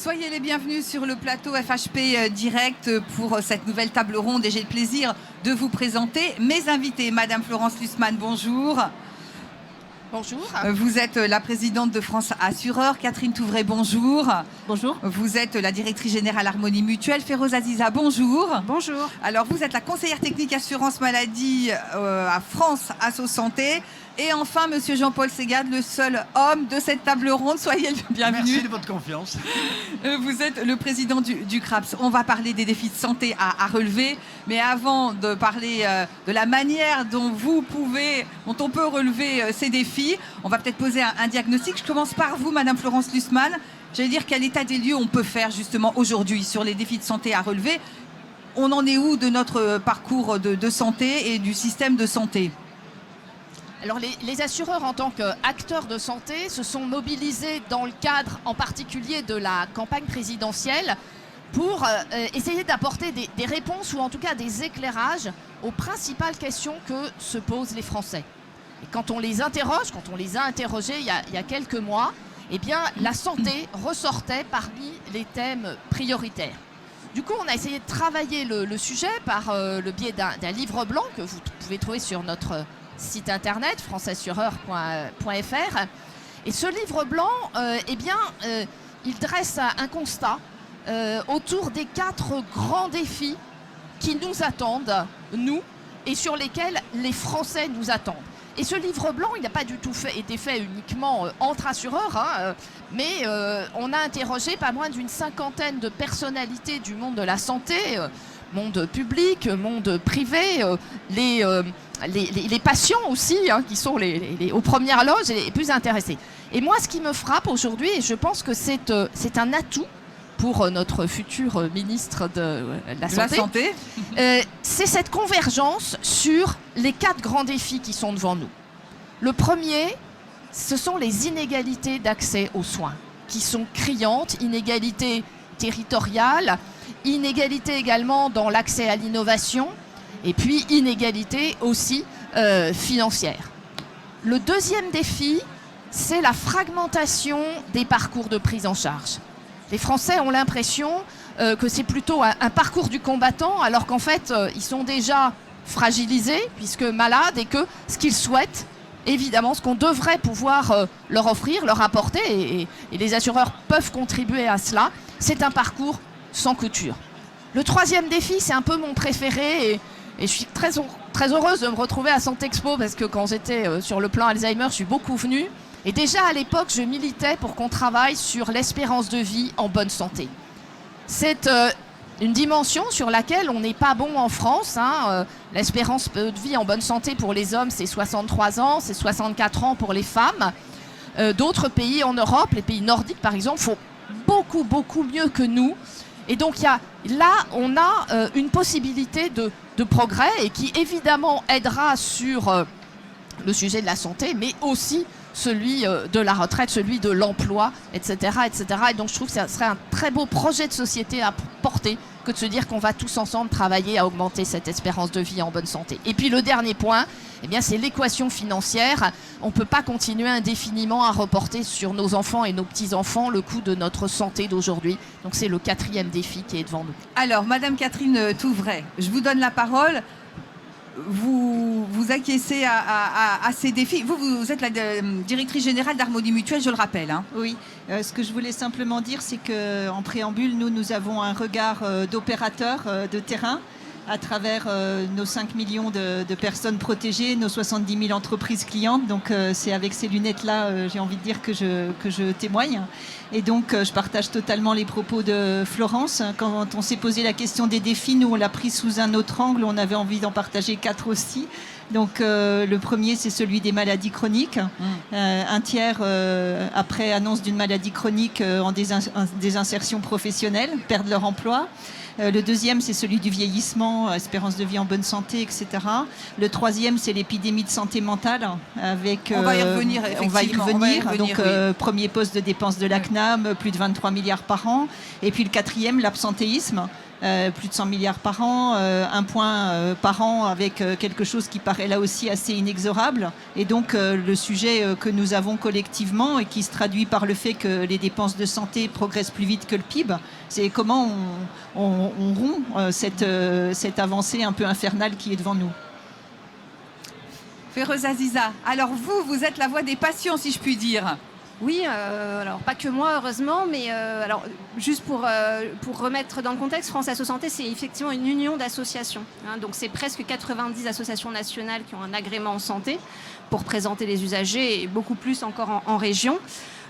Soyez les bienvenus sur le plateau FHP Direct pour cette nouvelle table ronde et j'ai le plaisir de vous présenter mes invités. Madame Florence Lussmann, bonjour. Bonjour. Vous êtes la présidente de France Assureur. Catherine Touvray, bonjour. Bonjour. Vous êtes la directrice générale Harmonie Mutuelle. Féroz Aziza, bonjour. Bonjour. Alors, vous êtes la conseillère technique assurance maladie à France Asso Santé. Et enfin, monsieur Jean-Paul Ségade, le seul homme de cette table ronde. Soyez le bienvenu. Merci de votre confiance. Vous êtes le président du CRAPS. On va parler des défis de santé à relever. Mais avant de parler de la manière dont on peut relever ces défis, on va peut-être poser un diagnostic. Je commence par vous, madame Florence Lussmann. J'allais dire quel état des lieux on peut faire justement aujourd'hui sur les défis de santé à relever. On en est où de notre parcours de santé et du système de santé ? Alors les assureurs en tant qu'acteurs de santé se sont mobilisés dans le cadre en particulier de la campagne présidentielle pour essayer d'apporter des réponses ou en tout cas des éclairages aux principales questions que se posent les Français. Et quand on les interroge, quand on les a interrogés il y a quelques mois, eh bien la santé ressortait parmi les thèmes prioritaires. Du coup, on a essayé de travailler le sujet par le biais d'un livre blanc que vous pouvez trouver sur notre site internet franceassureur.fr. Et ce livre blanc, il dresse un constat autour des 4 grands défis qui nous attendent, nous, et sur lesquels les Français nous attendent. Et ce livre blanc, il n'a pas du tout été fait uniquement entre assureurs, mais on a interrogé pas moins d'une 50aine de personnalités du monde de la santé, monde public, monde privé, les patients aussi, qui sont aux premières loges et les plus intéressés. Et moi, ce qui me frappe aujourd'hui, et je pense que c'est un atout pour notre futur ministre de la Santé, c'est cette convergence sur les 4 grands défis qui sont devant nous. Le premier, ce sont les inégalités d'accès aux soins, qui sont criantes, inégalités territoriales, inégalités également dans l'accès à l'innovation, et puis inégalités aussi financières. Le deuxième défi, c'est la fragmentation des parcours de prise en charge. Les Français ont l'impression que c'est plutôt un parcours du combattant, alors qu'en fait, ils sont déjà fragilisés, puisque malades, et que ce qu'ils souhaitent, évidemment, ce qu'on devrait pouvoir leur offrir, leur apporter, et les assureurs peuvent contribuer à cela, c'est un parcours sans couture. Le troisième défi, c'est un peu mon préféré, et je suis très heureuse de me retrouver à Santexpo, parce que quand j'étais sur le plan Alzheimer, je suis beaucoup venue. Et déjà à l'époque, je militais pour qu'on travaille sur l'espérance de vie en bonne santé. C'est une dimension sur laquelle on n'est pas bon en France. L'espérance de vie en bonne santé pour les hommes, c'est 63 ans, c'est 64 ans pour les femmes. D'autres pays en Europe, les pays nordiques par exemple, font beaucoup, beaucoup mieux que nous. Et donc là, on a une possibilité de progrès et qui évidemment aidera sur le sujet de la santé, mais aussi celui de la retraite, celui de l'emploi, etc., etc. Et donc je trouve que ça serait un très beau projet de société à porter que de se dire qu'on va tous ensemble travailler à augmenter cette espérance de vie en bonne santé. Et puis le dernier point, c'est l'équation financière. On ne peut pas continuer indéfiniment à reporter sur nos enfants et nos petits-enfants le coût de notre santé d'aujourd'hui. Donc c'est le 4e défi qui est devant nous. Alors, madame Catherine Touvray, je vous donne la parole. Vous acquiescez à ces défis. Vous êtes la directrice générale d'Harmonie Mutuelle, je le rappelle. Oui, ce que je voulais simplement dire, c'est qu'en préambule, nous avons un regard d'opérateur de terrain à travers nos 5 millions de personnes protégées, nos 70 000 entreprises clientes. Donc c'est avec ces lunettes-là, j'ai envie de dire que je témoigne. Et donc je partage totalement les propos de Florence. Quand on s'est posé la question des défis, nous on l'a pris sous un autre angle. On avait envie d'en partager 4 aussi. Donc le premier, c'est celui des maladies chroniques. Un tiers après annonce d'une maladie chronique en désinsertion professionnelle, perdent leur emploi. Le deuxième, c'est celui du vieillissement, espérance de vie en bonne santé, etc. Le troisième, c'est l'épidémie de santé mentale. On va y revenir, effectivement. Donc, premier poste de dépenses de la CNAM, plus de 23 milliards par an. Et puis le quatrième, l'absentéisme. plus de 100 milliards par an, un point par an avec quelque chose qui paraît là aussi assez inexorable. Et donc le sujet que nous avons collectivement et qui se traduit par le fait que les dépenses de santé progressent plus vite que le PIB, c'est comment on rompt cette avancée un peu infernale qui est devant nous. Férouz Aziza, alors vous êtes la voix des patients, si je puis dire. Oui, alors pas que moi heureusement, mais alors juste pour remettre dans le contexte, France Asso Santé, c'est effectivement une union d'associations. Hein, donc c'est presque 90 associations nationales qui ont un agrément en santé pour présenter les usagers et beaucoup plus encore en région.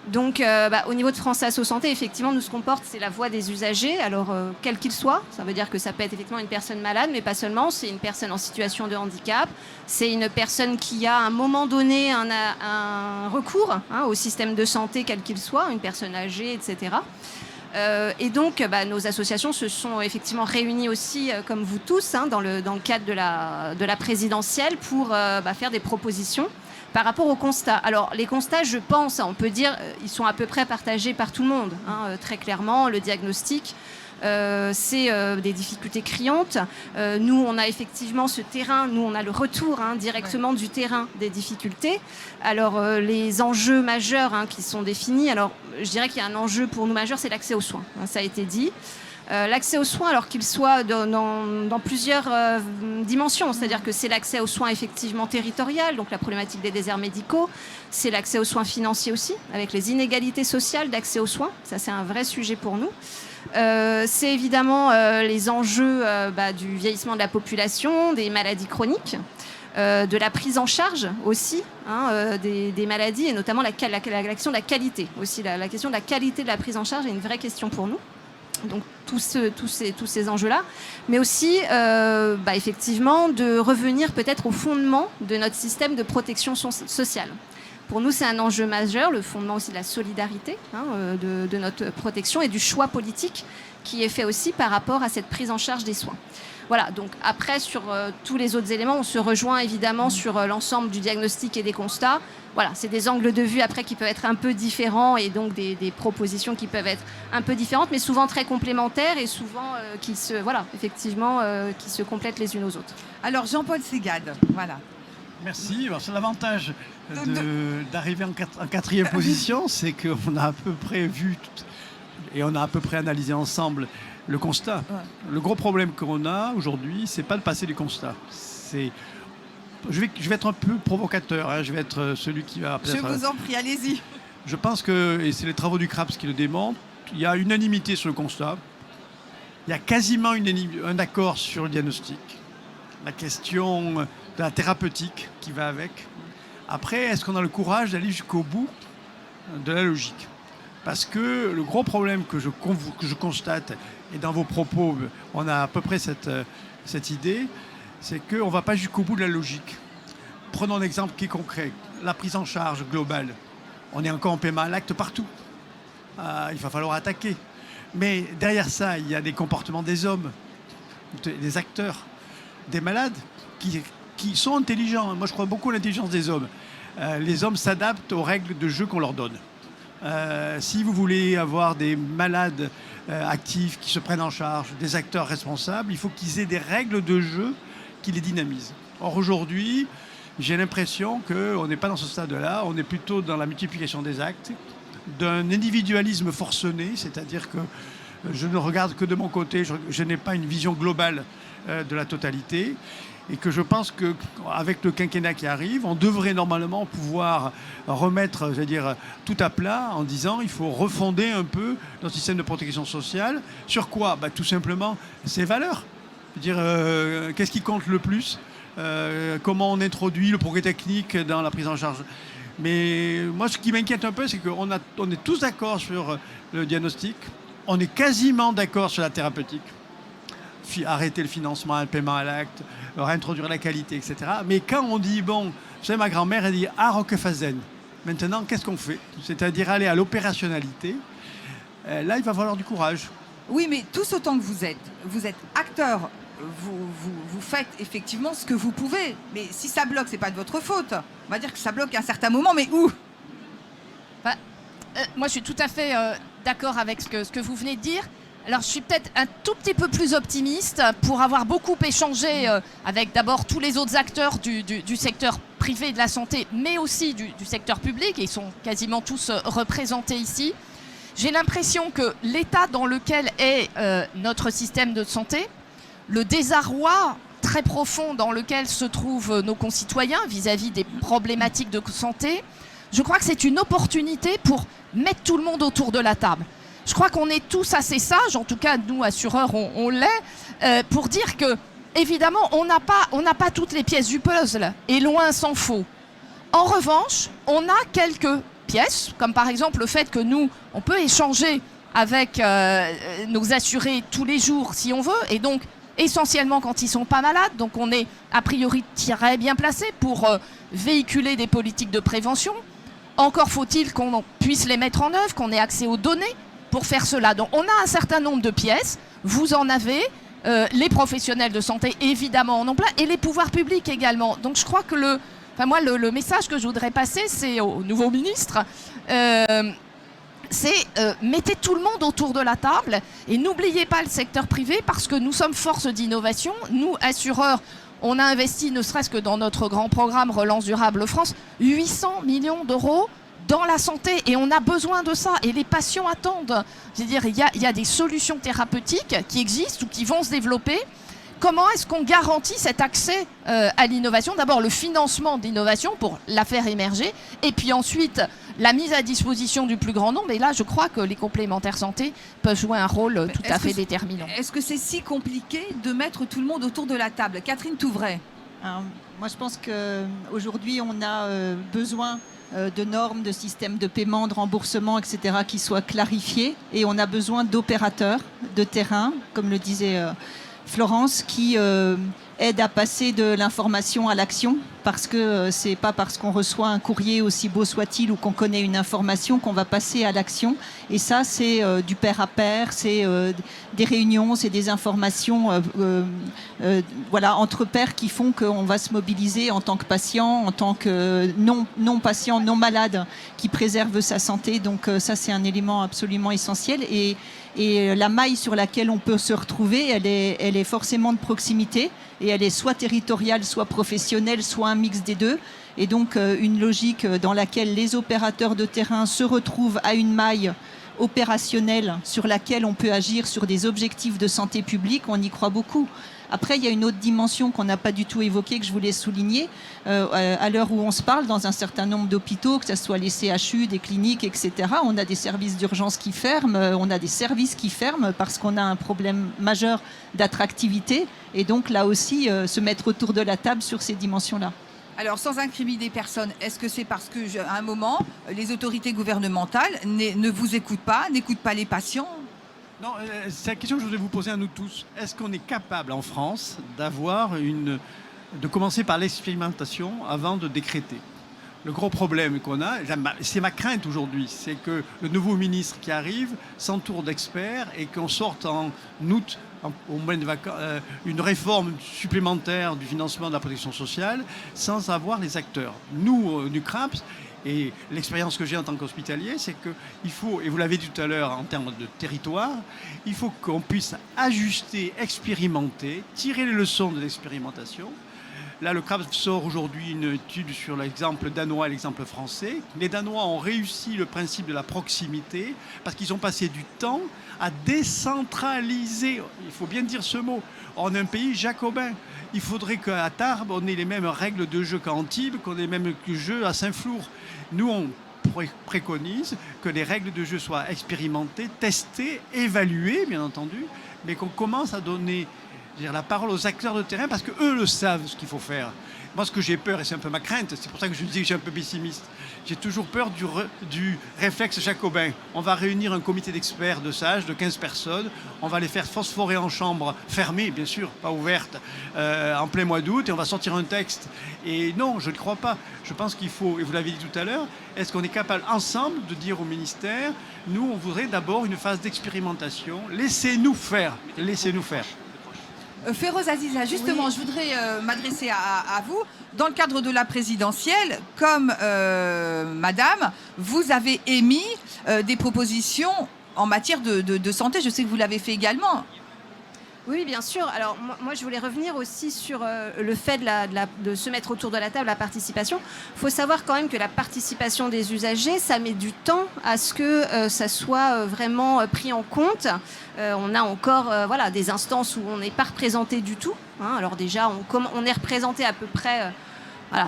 Donc au niveau de France Asso Santé, effectivement, nous ce qu'on porte, c'est la voix des usagers, alors quel qu'il soit. Ça veut dire que ça peut être effectivement une personne malade, mais pas seulement. C'est une personne en situation de handicap. C'est une personne qui a à un moment donné un recours au système de santé, quel qu'il soit, une personne âgée, etc. Et donc, nos associations se sont effectivement réunies aussi, comme vous tous, dans le cadre de la présidentielle pour faire des propositions par rapport aux constats. Alors, les constats, je pense, on peut dire, ils sont à peu près partagés par tout le monde. Très clairement, le diagnostic, c'est des difficultés criantes. Nous, on a effectivement ce terrain, nous, on a le retour directement du terrain des difficultés. Alors, les enjeux majeurs qui sont définis, alors, je dirais qu'il y a un enjeu pour nous majeur, c'est l'accès aux soins. Ça a été dit. L'accès aux soins, alors qu'il soit dans plusieurs dimensions, c'est-à-dire que c'est l'accès aux soins effectivement territorial, donc la problématique des déserts médicaux, c'est l'accès aux soins financiers aussi, avec les inégalités sociales d'accès aux soins, ça c'est un vrai sujet pour nous. C'est évidemment les enjeux du vieillissement de la population, des maladies chroniques, de la prise en charge aussi des maladies, et notamment la question de la qualité aussi, la question de la qualité de la prise en charge est une vraie question pour nous. Donc tous ces enjeux-là, mais aussi effectivement de revenir peut-être au fondement de notre système de protection sociale. Pour nous, c'est un enjeu majeur, le fondement aussi de la solidarité de notre protection et du choix politique qui est fait aussi par rapport à cette prise en charge des soins. Voilà, donc après, sur tous les autres éléments, on se rejoint évidemment sur l'ensemble du diagnostic et des constats. Voilà, c'est des angles de vue après qui peuvent être un peu différents et donc des propositions qui peuvent être un peu différentes, mais souvent très complémentaires et souvent qui se complètent les unes aux autres. Alors Jean-Paul Ségade, voilà. Merci. Alors, c'est l'avantage d'arriver en quatrième position, c'est qu'on a à peu près vu et on a à peu près analysé ensemble le constat. Ouais. Le gros problème qu'on a aujourd'hui, c'est pas de passer du constat. Je vais être un peu provocateur, je vais être celui qui va... Je vous en prie, allez-y. Je pense que, et c'est les travaux du CRAPS qui le démontrent, il y a unanimité sur le constat. Il y a quasiment un accord sur le diagnostic. La question de la thérapeutique qui va avec. Après, est-ce qu'on a le courage d'aller jusqu'au bout de la logique ? Parce que le gros problème que je constate, et dans vos propos, on a à peu près cette idée, c'est qu'on ne va pas jusqu'au bout de la logique. Prenons un exemple qui est concret, la prise en charge globale. On est encore en paiement à l'acte partout. Il va falloir attaquer. Mais derrière ça, il y a des comportements des hommes, des acteurs, des malades qui sont intelligents. Moi, je crois beaucoup à l'intelligence des hommes. Les hommes s'adaptent aux règles de jeu qu'on leur donne. Si vous voulez avoir des malades actifs qui se prennent en charge, des acteurs responsables, il faut qu'ils aient des règles de jeu qui les dynamisent. Or, aujourd'hui, j'ai l'impression qu'on n'est pas dans ce stade-là, on est plutôt dans la multiplication des actes, d'un individualisme forcené, c'est-à-dire que je ne regarde que de mon côté, je n'ai pas une vision globale de la totalité, et que je pense qu'avec le quinquennat qui arrive, on devrait normalement pouvoir remettre, tout à plat en disant il faut refonder un peu notre système de protection sociale. Sur quoi ? Tout simplement ses valeurs. Qu'est-ce qui compte le plus ? Comment on introduit le progrès technique dans la prise en charge ? Mais moi, ce qui m'inquiète un peu, c'est qu'on est tous d'accord sur le diagnostic, on est quasiment d'accord sur la thérapeutique. Arrêter le financement, le paiement à l'acte, réintroduire la qualité, etc. Mais quand on dit, vous savez, ma grand-mère, elle dit « Ah, Roquefazen ». Maintenant, qu'est-ce qu'on fait ? C'est-à-dire aller à l'opérationnalité. Là, il va falloir du courage. Oui, mais tous autant que vous êtes acteur, vous faites effectivement ce que vous pouvez. Mais si ça bloque, c'est pas de votre faute. On va dire que ça bloque à un certain moment, mais où ? Moi, je suis tout à fait d'accord avec ce que vous venez de dire. Alors, je suis peut-être un tout petit peu plus optimiste pour avoir beaucoup échangé avec d'abord tous les autres acteurs du secteur privé de la santé, mais aussi du secteur public, et ils sont quasiment tous représentés ici. J'ai l'impression que l'état dans lequel est notre système de santé, le désarroi très profond dans lequel se trouvent nos concitoyens vis-à-vis des problématiques de santé, je crois que c'est une opportunité pour mettre tout le monde autour de la table. Je crois qu'on est tous assez sages, en tout cas nous assureurs on l'est, pour dire que évidemment on n'a pas toutes les pièces du puzzle, et loin s'en faut. En revanche, on a quelques pièces, comme par exemple le fait que nous, on peut échanger avec nos assurés tous les jours si on veut, et donc essentiellement quand ils sont pas malades, donc on est a priori très bien placé pour véhiculer des politiques de prévention. Encore faut-il qu'on puisse les mettre en œuvre, qu'on ait accès aux données pour faire cela. Donc on a un certain nombre de pièces, vous en avez, les professionnels de santé évidemment en ont plein, et les pouvoirs publics également. Donc je crois que le message que je voudrais passer, c'est au nouveau ministre, c'est mettez tout le monde autour de la table, et n'oubliez pas le secteur privé, parce que nous sommes force d'innovation. Nous, assureurs, on a investi, ne serait-ce que dans notre grand programme Relance Durable France, 800 millions d'euros dans la santé, et on a besoin de ça, et les patients attendent. C'est-à-dire, il y a des solutions thérapeutiques qui existent ou qui vont se développer. Comment est-ce qu'on garantit cet accès à l'innovation? D'abord, le financement d'innovation pour la faire émerger, et puis ensuite, la mise à disposition du plus grand nombre. Et là, je crois que les complémentaires santé peuvent jouer un rôle tout à fait déterminant. Est-ce que c'est si compliqué de mettre tout le monde autour de la table? Catherine Touvray. Alors, moi, je pense qu'aujourd'hui, on a besoin de normes, de systèmes de paiement, de remboursement, etc., qui soient clarifiés. Et on a besoin d'opérateurs de terrain, comme le disait Florence, qui aident à passer de l'information à l'action, parce que c'est pas parce qu'on reçoit un courrier, aussi beau soit-il, ou qu'on connaît une information, qu'on va passer à l'action. Et ça, c'est du pair à pair, c'est des réunions, c'est des informations voilà, entre pairs qui font qu'on va se mobiliser en tant que patient, en tant que non-patient, non-malade, qui préserve sa santé. Donc ça, c'est un élément absolument essentiel. Et la maille sur laquelle on peut se retrouver, elle est forcément de proximité, et elle est soit territoriale, soit professionnelle, soit un mix des deux. Et donc une logique dans laquelle les opérateurs de terrain se retrouvent à une maille opérationnelle sur laquelle on peut agir sur des objectifs de santé publique, on y croit beaucoup. Après, il y a une autre dimension qu'on n'a pas du tout évoquée, que je voulais souligner. À l'heure où on se parle, dans un certain nombre d'hôpitaux, que ce soit les CHU, des cliniques, etc., on a des services d'urgence qui ferment, on a des services qui ferment parce qu'on a un problème majeur d'attractivité. Et donc, là aussi, se mettre autour de la table sur ces dimensions-là. Alors, sans incriminer personne, est-ce que c'est parce que, à un moment, les autorités gouvernementales ne vous écoutent pas, n'écoutent pas les patients? Non, c'est la question que je voudrais vous poser à nous tous. Est-ce qu'on est capable en France de commencer par l'expérimentation avant de décréter? Le gros problème qu'on a, c'est ma crainte aujourd'hui, c'est que le nouveau ministre qui arrive s'entoure d'experts et qu'on sorte en août, au mois de vacances, une réforme supplémentaire du financement de la protection sociale sans avoir les acteurs. Nous, du CRAPS, et l'expérience que j'ai en tant qu'hospitalier, c'est qu'il faut, et vous l'avez dit tout à l'heure en termes de territoire, il faut qu'on puisse ajuster, expérimenter, tirer les leçons de l'expérimentation. Là, le CRAPS sort aujourd'hui une étude sur l'exemple danois et l'exemple français. Les Danois ont réussi le principe de la proximité parce qu'ils ont passé du temps à décentraliser. Il faut bien dire ce mot. On est un pays jacobin. Il faudrait qu'à Tarbes, on ait les mêmes règles de jeu qu'à Antibes, qu'on ait les mêmes jeux à Saint-Flour. Nous, on préconise que les règles de jeu soient expérimentées, testées, évaluées, bien entendu, mais qu'on commence à donner la parole aux acteurs de terrain parce qu'eux le savent ce qu'il faut faire. Moi, ce que j'ai peur, et c'est un peu ma crainte, c'est pour ça que je dis que je suis un peu pessimiste, j'ai toujours peur du réflexe jacobin. On va réunir un comité d'experts, de sages, de 15 personnes, on va les faire phosphorer en chambre fermée, bien sûr, pas ouverte, en plein mois d'août, et on va sortir un texte. Et non, je ne crois pas. Je pense qu'il faut, et vous l'avez dit tout à l'heure, est-ce qu'on est capable ensemble de dire au ministère, nous, on voudrait d'abord une phase d'expérimentation, laissez-nous faire, laissez-nous faire. Féroz Aziza, justement, je voudrais m'adresser à vous. Dans le cadre de la présidentielle, comme madame, vous avez émis des propositions en matière de santé. Je sais que vous l'avez fait également. Oui, bien sûr. Alors moi, je voulais revenir aussi sur le fait de se mettre autour de la table, la participation. Il faut savoir quand même que la participation des usagers, ça met du temps à ce que ça soit vraiment pris en compte. On a encore des instances où on n'est pas représenté du tout. Hein. Alors déjà, on est représenté à peu près...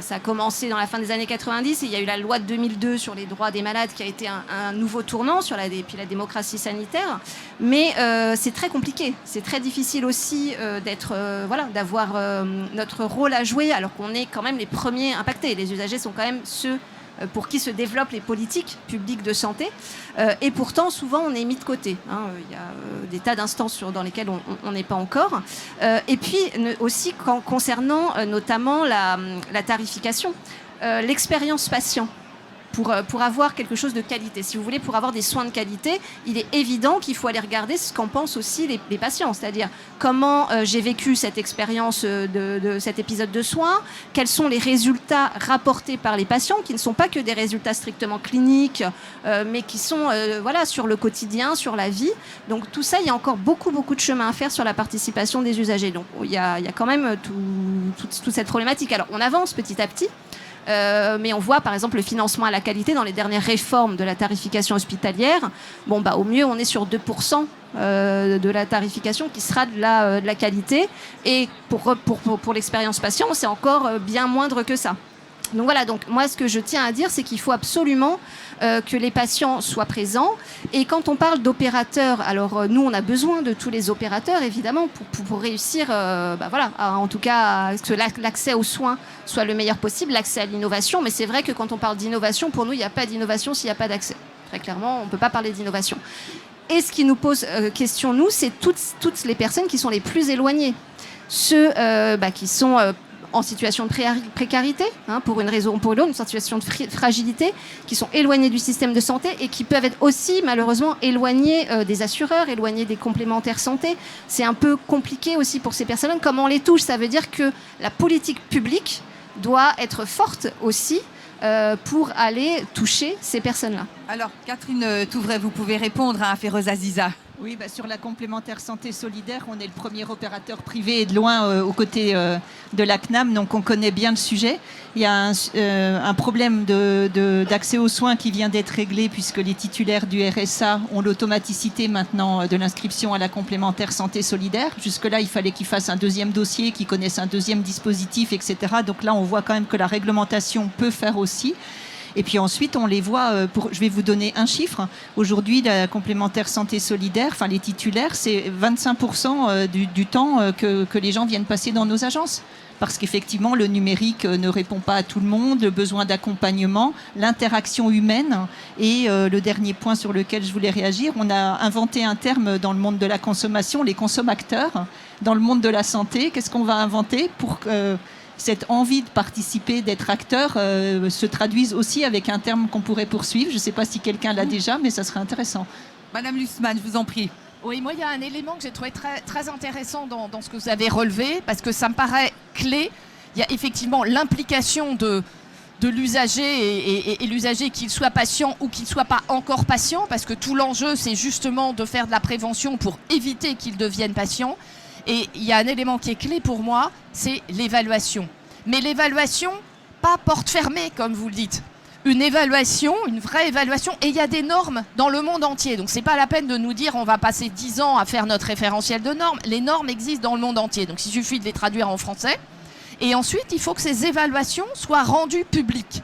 ça a commencé dans la fin des années 90 et il y a eu la loi de 2002 sur les droits des malades qui a été un nouveau tournant sur puis la démocratie sanitaire. Mais c'est très compliqué, c'est très difficile aussi d'avoir notre rôle à jouer alors qu'on est quand même les premiers impactés. Les usagers sont quand même ceux pour qui se développent les politiques publiques de santé. Et pourtant, souvent, on est mis de côté. Il y a des tas d'instances dans lesquelles on n'est pas encore. Et puis, aussi, concernant notamment la tarification, l'expérience patient. Pour avoir quelque chose de qualité. Si vous voulez, pour avoir des soins de qualité, il est évident qu'il faut aller regarder ce qu'en pensent aussi les patients, c'est-à-dire comment j'ai vécu cette expérience de cet épisode de soins, quels sont les résultats rapportés par les patients, qui ne sont pas que des résultats strictement cliniques, mais qui sont sur le quotidien, sur la vie. Donc tout ça, il y a encore beaucoup de chemin à faire sur la participation des usagers. Donc il y a quand même toute cette problématique. Alors on avance petit à petit. Mais on voit par exemple le financement à la qualité dans les dernières réformes de la tarification hospitalière. Au mieux on est sur 2% de la tarification qui sera de la qualité, et pour l'expérience patient c'est encore bien moindre que ça. Donc voilà, donc moi ce que je tiens à dire c'est qu'il faut absolument que les patients soient présents. Et quand on parle d'opérateurs, alors nous on a besoin de tous les opérateurs évidemment pour réussir en tout cas que l'accès aux soins soit le meilleur possible, l'accès à l'innovation. Mais c'est vrai que quand on parle d'innovation, pour nous il n'y a pas d'innovation s'il n'y a pas d'accès. Très clairement, on ne peut pas parler d'innovation. Et ce qui nous pose question, nous, c'est toutes les personnes qui sont les plus éloignées. Ceux qui sont en situation de précarité, pour une raison ou pour l'autre, une situation de fragilité, qui sont éloignés du système de santé et qui peuvent être aussi malheureusement éloignés des assureurs, éloignés des complémentaires santé. C'est un peu compliqué aussi pour ces personnes. Comment on les touche? Ça veut dire que la politique publique doit être forte aussi pour aller toucher ces personnes-là. Alors, Catherine Touvray, vous pouvez répondre à Féroz Aziza. Oui, sur la complémentaire santé solidaire, on est le premier opérateur privé et de loin aux côtés de la CNAM, donc on connaît bien le sujet. Il y a un problème d'accès aux soins qui vient d'être réglé puisque les titulaires du RSA ont l'automaticité maintenant de l'inscription à la complémentaire santé solidaire. Jusque-là, il fallait qu'ils fassent un deuxième dossier, qu'ils connaissent un deuxième dispositif, etc. Donc là, on voit quand même que la réglementation peut faire aussi. Et puis ensuite, on les voit, je vais vous donner un chiffre. Aujourd'hui, la complémentaire santé solidaire, les titulaires, c'est 25% du temps que les gens viennent passer dans nos agences. Parce qu'effectivement, le numérique ne répond pas à tout le monde, le besoin d'accompagnement, l'interaction humaine. Et le dernier point sur lequel je voulais réagir, on a inventé un terme dans le monde de la consommation, les consommateurs. Dans le monde de la santé, qu'est-ce qu'on va inventer pour que cette envie de participer, d'être acteur, se traduise aussi avec un terme qu'on pourrait poursuivre. Je ne sais pas si quelqu'un l'a déjà, mais ça serait intéressant. Madame Lussmann, je vous en prie. Oui, moi, il y a un élément que j'ai trouvé très, très intéressant dans ce que vous avez relevé, parce que ça me paraît clé. Il y a effectivement l'implication de l'usager et l'usager, qu'il soit patient ou qu'il ne soit pas encore patient, parce que tout l'enjeu, c'est justement de faire de la prévention pour éviter qu'il devienne patient. Et il y a un élément qui est clé pour moi, c'est l'évaluation. Mais l'évaluation, pas porte fermée, comme vous le dites. Une évaluation, une vraie évaluation. Et il y a des normes dans le monde entier. Donc, ce n'est pas la peine de nous dire on va passer 10 ans à faire notre référentiel de normes. Les normes existent dans le monde entier. Donc, il suffit de les traduire en français. Et ensuite, il faut que ces évaluations soient rendues publiques.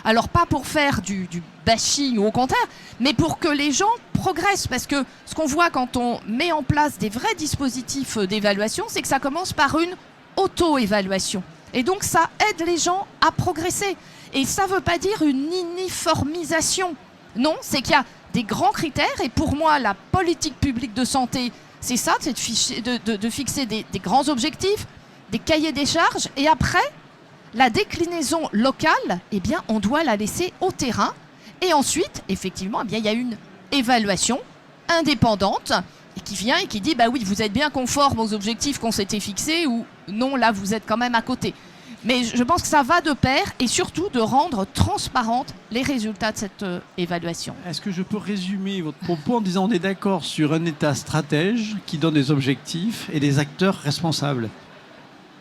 Alors, pas pour faire du bashing ou au contraire, mais pour que les gens progressent. Parce que ce qu'on voit quand on met en place des vrais dispositifs d'évaluation, c'est que ça commence par une auto-évaluation. Et donc, ça aide les gens à progresser. Et ça ne veut pas dire une uniformisation. Non, c'est qu'il y a des grands critères. Et pour moi, la politique publique de santé, c'est ça, c'est de fixer des grands objectifs, des cahiers des charges. Et après, la déclinaison locale, eh bien, on doit la laisser au terrain. Et ensuite, effectivement, eh bien, il y a une évaluation indépendante et qui vient et qui dit, bah oui, vous êtes bien conforme aux objectifs qu'on s'était fixés ou non, là, vous êtes quand même à côté. Mais je pense que ça va de pair et surtout de rendre transparentes les résultats de cette évaluation. Est-ce que je peux résumer votre propos en disant on est d'accord sur un État stratège qui donne des objectifs et des acteurs responsables?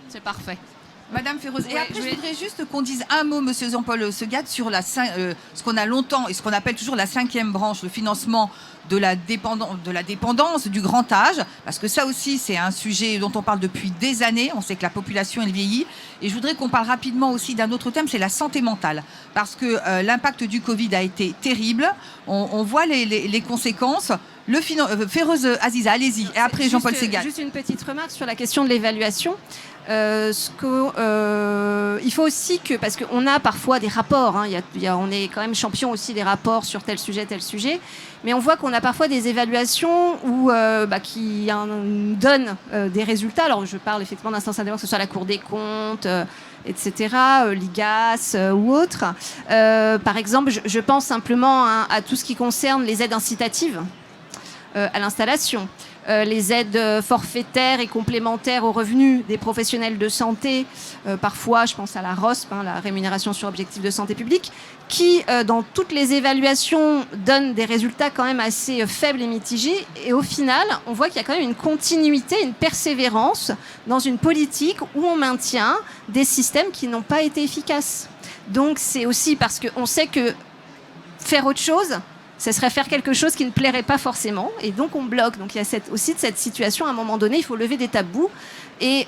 C'est parfait. Madame Féroze, et Ouais, après, je voudrais juste qu'on dise un mot, Monsieur Jean-Paul Segade, sur ce qu'on a longtemps et ce qu'on appelle toujours la 5e branche, le financement de la dépendance, du grand âge, parce que ça aussi, c'est un sujet dont on parle depuis des années. On sait que la population, elle vieillit. Et je voudrais qu'on parle rapidement aussi d'un autre thème, c'est la santé mentale, parce que l'impact du Covid a été terrible. On voit les conséquences. Féroze Aziza, allez-y. Et après, Jean-Paul Segade. Juste une petite remarque sur la question de l'évaluation. Il faut aussi que, parce qu'on a parfois des rapports, hein, on est quand même champion aussi des rapports sur tel sujet, mais on voit qu'on a parfois des évaluations qui donnent des résultats. Alors je parle effectivement d'instances indépendantes, que ce soit la Cour des comptes, etc., l'IGAS ou autre. Par exemple, je pense simplement à tout ce qui concerne les aides incitatives à l'installation. Les aides forfaitaires et complémentaires aux revenus des professionnels de santé, parfois je pense à la ROSP, la rémunération sur objectif de santé publique, qui dans toutes les évaluations donne des résultats quand même assez faibles et mitigés, et au final on voit qu'il y a quand même une continuité, une persévérance dans une politique où on maintient des systèmes qui n'ont pas été efficaces. Donc c'est aussi parce qu'on sait que faire autre chose, ce serait faire quelque chose qui ne plairait pas forcément, et donc on bloque. Donc il y a aussi de cette situation, à un moment donné, il faut lever des tabous, et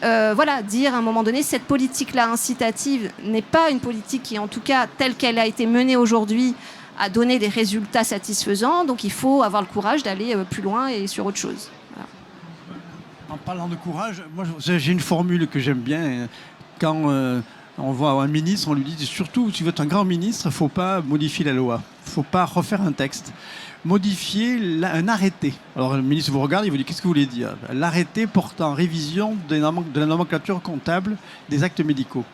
dire à un moment donné, cette politique-là incitative n'est pas une politique qui, en tout cas, telle qu'elle a été menée aujourd'hui, a donné des résultats satisfaisants, donc il faut avoir le courage d'aller plus loin et sur autre chose. Voilà. En parlant de courage, moi j'ai une formule que j'aime bien. Quand on voit un ministre, on lui dit surtout, si vous êtes un grand ministre, il ne faut pas modifier la loi. Il ne faut pas refaire un texte. Modifier un arrêté. Alors le ministre vous regarde, il vous dit qu'est-ce que vous voulez dire? L'arrêté portant révision de la nomenclature comptable des actes médicaux.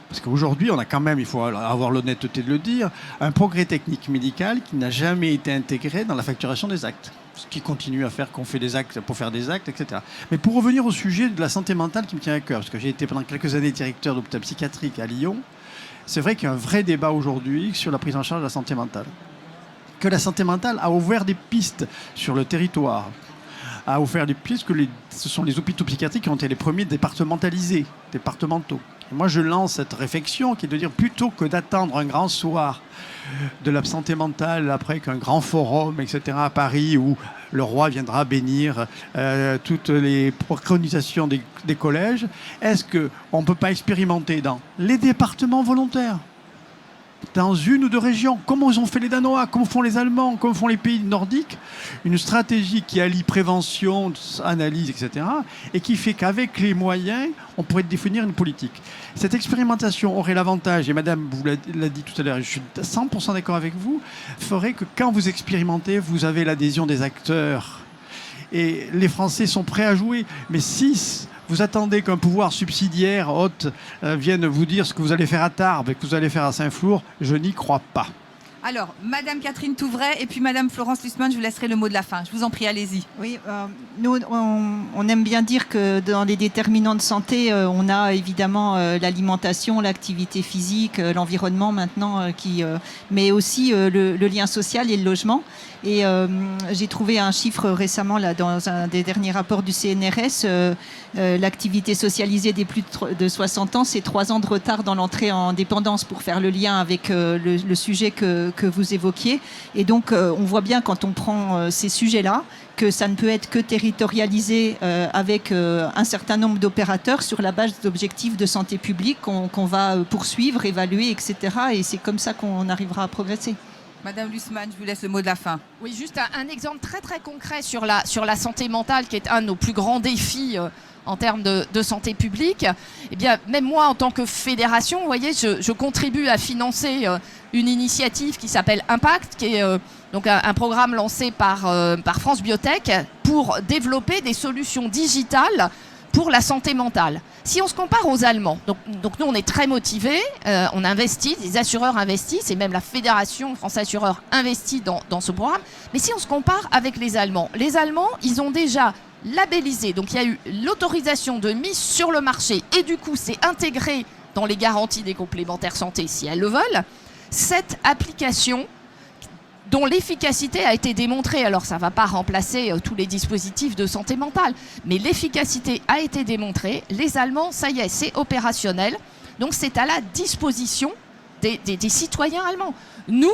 Parce qu'aujourd'hui, on a quand même, il faut avoir l'honnêteté de le dire, un progrès technique médical qui n'a jamais été intégré dans la facturation des actes. Ce qui continue à faire qu'on fait des actes pour faire des actes, etc. Mais pour revenir au sujet de la santé mentale qui me tient à cœur, parce que j'ai été pendant quelques années directeur d'hôpital psychiatrique à Lyon, c'est vrai qu'il y a un vrai débat aujourd'hui sur la prise en charge de la santé mentale. Que la santé mentale a ouvert des pistes sur le territoire, a ouvert des pistes que ce sont les hôpitaux psychiatriques qui ont été les premiers départementaux. Et moi, je lance cette réflexion qui est de dire, plutôt que d'attendre un grand soir de la santé mentale après qu'un grand forum, etc., à Paris, où le roi viendra bénir toutes les préconisations des collèges, est-ce qu'on ne peut pas expérimenter dans les départements volontaires, dans une ou deux régions, comme ils ont fait les Danois, comme font les Allemands, comme font les pays nordiques, une stratégie qui allie prévention, analyse, etc., et qui fait qu'avec les moyens, on pourrait définir une politique. Cette expérimentation aurait l'avantage, et Madame vous l'a dit tout à l'heure, je suis 100% d'accord avec vous, ferait que quand vous expérimentez, vous avez l'adhésion des acteurs. Et les Français sont prêts à jouer. Mais si vous attendez qu'un pouvoir subsidiaire hôte vienne vous dire ce que vous allez faire à Tarbes et que vous allez faire à Saint-Flour, je n'y crois pas. Alors, Madame Catherine Touvray et puis Madame Florence Lussmann, je vous laisserai le mot de la fin. Je vous en prie, allez-y. Oui, nous, on aime bien dire que dans les déterminants de santé, on a évidemment l'alimentation, l'activité physique, l'environnement maintenant, mais aussi le lien social et le logement. Et j'ai trouvé un chiffre récemment là, dans un des derniers rapports du CNRS. L'activité socialisée des plus de 60 ans, c'est 3 ans de retard dans l'entrée en dépendance, pour faire le lien avec le sujet que vous évoquiez. Et donc, on voit bien quand on prend ces sujets-là, que ça ne peut être que territorialisé avec un certain nombre d'opérateurs sur la base d'objectifs de santé publique qu'on va poursuivre, évaluer, etc. Et c'est comme ça qu'on arrivera à progresser. Madame Lussmann, je vous laisse le mot de la fin. Oui, juste un exemple très très concret sur la santé mentale, qui est un de nos plus grands défis en termes de santé publique. Eh bien, même moi, en tant que fédération, vous voyez, je contribue à financer une initiative qui s'appelle Impact, qui est donc un programme lancé par France Biotech pour développer des solutions digitales pour la santé mentale. Si on se compare aux Allemands, donc nous on est très motivés, on investit, les assureurs investissent, et même la Fédération France Assureurs investit dans ce programme, mais si on se compare avec les Allemands, ils ont déjà labellisé, donc il y a eu l'autorisation de mise sur le marché, et du coup c'est intégré dans les garanties des complémentaires santé si elles le veulent. Cette application dont l'efficacité a été démontrée, alors ça ne va pas remplacer tous les dispositifs de santé mentale, mais l'efficacité a été démontrée. Les Allemands, ça y est, c'est opérationnel. Donc c'est à la disposition des citoyens allemands. Nous,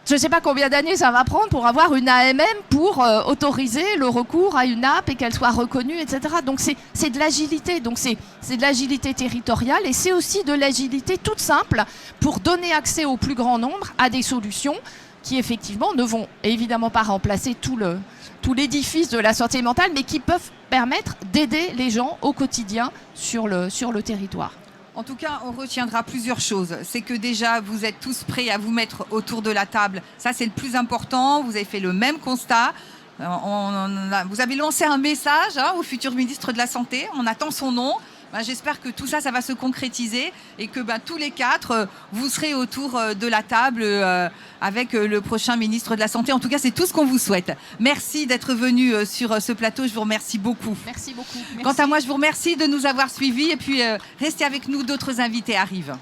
je ne sais pas combien d'années ça va prendre pour avoir une AMM pour autoriser le recours à une app et qu'elle soit reconnue, etc. Donc c'est de l'agilité. Donc c'est de l'agilité territoriale et c'est aussi de l'agilité toute simple pour donner accès au plus grand nombre à des solutions qui effectivement ne vont évidemment pas remplacer tout l'édifice de la santé mentale, mais qui peuvent permettre d'aider les gens au quotidien sur le territoire. En tout cas, on retiendra plusieurs choses. C'est que déjà, vous êtes tous prêts à vous mettre autour de la table. Ça, c'est le plus important. Vous avez fait le même constat. Vous avez lancé un message au futur ministre de la Santé. On attend son nom. J'espère que tout ça, ça va se concrétiser et que tous les quatre, vous serez autour de la table avec le prochain ministre de la Santé. En tout cas, c'est tout ce qu'on vous souhaite. Merci d'être venu sur ce plateau. Je vous remercie beaucoup. Merci beaucoup. Quant à moi, je vous remercie de nous avoir suivis et puis restez avec nous. D'autres invités arrivent.